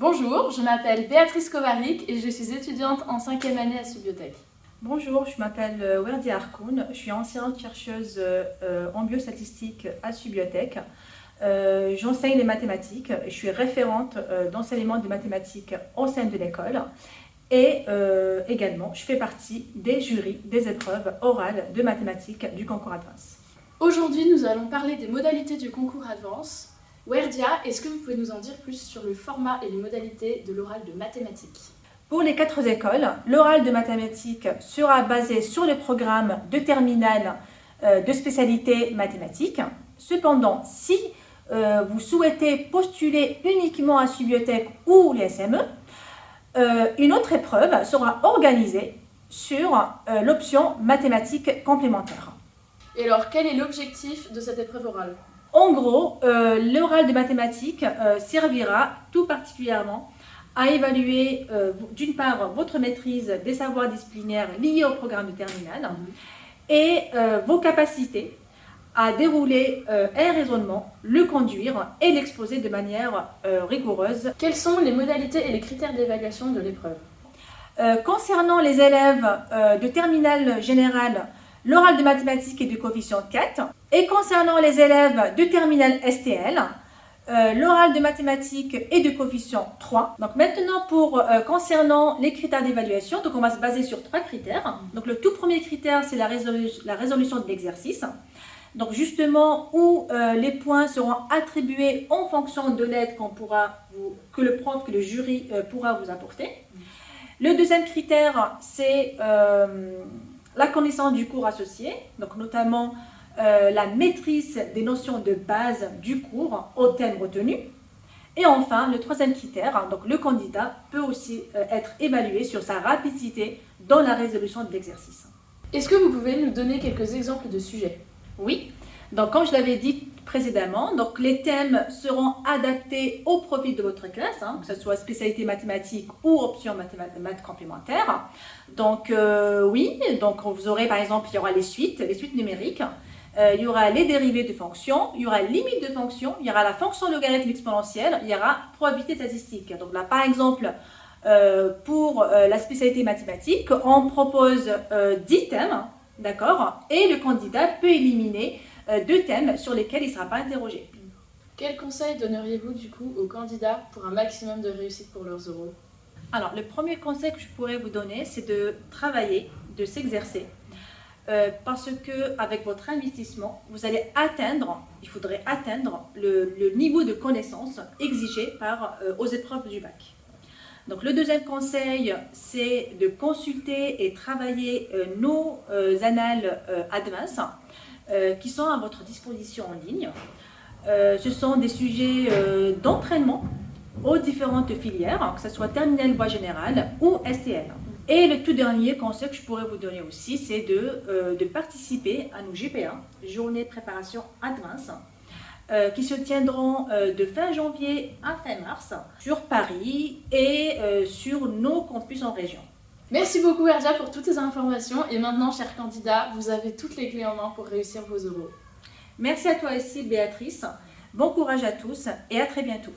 Bonjour, je m'appelle Béatrice Kovarik et je suis étudiante en 5e année à Subiotech. Bonjour, je m'appelle Werdia Harkoun, je suis ancienne chercheuse en biostatistique à Subiotech. J'enseigne les mathématiques, je suis référente d'enseignement des mathématiques au sein de l'école et également je fais partie des jurys des épreuves orales de mathématiques du concours Advance. Aujourd'hui, nous allons parler des modalités du concours Advance. Werdia, est-ce que vous pouvez nous en dire plus sur le format et les modalités de l'oral de mathématiques ? Pour les 4 écoles, l'oral de mathématiques sera basé sur le programme de terminale de spécialité mathématiques. Cependant, si vous souhaitez postuler uniquement à Subiotech ou les SME, une autre épreuve sera organisée sur l'option mathématiques complémentaires. Et alors, quel est l'objectif de cette épreuve orale ? En gros, l'oral de mathématiques servira tout particulièrement à évaluer d'une part votre maîtrise des savoirs disciplinaires liés au programme de terminale et vos capacités à dérouler un raisonnement, le conduire et l'exposer de manière rigoureuse. Quelles sont les modalités et les critères d'évaluation de l'épreuve ? Concernant les élèves de terminale générale, l'oral de mathématiques est du coefficient 4. Et concernant les élèves de terminale STL, l'oral de mathématiques est du coefficient 3. Donc maintenant, concernant les critères d'évaluation, donc on va se baser sur 3 critères. Donc le tout premier critère, c'est la résolution de l'exercice. Donc justement, où les points seront attribués en fonction de l'aide que le jury pourra vous apporter. Le deuxième critère, c'est la connaissance du cours associé, donc notamment la maîtrise des notions de base du cours au thème retenu. Et enfin, le troisième critère, donc le candidat peut aussi être évalué sur sa rapidité dans la résolution de l'exercice. Est-ce que vous pouvez nous donner quelques exemples de sujets ? Oui, donc comme je l'avais dit précédemment, donc les thèmes seront adaptés au profil de votre classe, que ce soit spécialité mathématique ou option maths complémentaire. Donc oui, donc vous aurez par exemple, il y aura les suites numériques, il y aura les dérivés de fonctions, il y aura limite de fonctions, il y aura la fonction logarithme exponentielle, il y aura probabilité statistique. Donc là par exemple, pour la spécialité mathématique, on propose 10 thèmes, d'accord, et le candidat peut éliminer 2 thèmes sur lesquels il ne sera pas interrogé. Quel conseil donneriez-vous du coup aux candidats pour un maximum de réussite pour leurs oraux ? Alors, le premier conseil que je pourrais vous donner, c'est de travailler, de s'exercer, parce qu'avec votre investissement, il faudrait atteindre le niveau de connaissance exigé aux épreuves du bac. Donc, le deuxième conseil, c'est de consulter et travailler nos annales Advance qui sont à votre disposition en ligne. Ce sont des sujets d'entraînement aux différentes filières, que ce soit terminale voie générale ou STL. Et le tout dernier conseil que je pourrais vous donner aussi, c'est de participer à nos GPA, Journées de Préparation Advance, qui se tiendront de fin janvier à fin mars sur Paris et sur nos campus en région. Merci beaucoup Werdia pour toutes ces informations et maintenant, chers candidats, vous avez toutes les clés en main pour réussir vos oraux. Merci à toi aussi Béatrice, bon courage à tous et à très bientôt.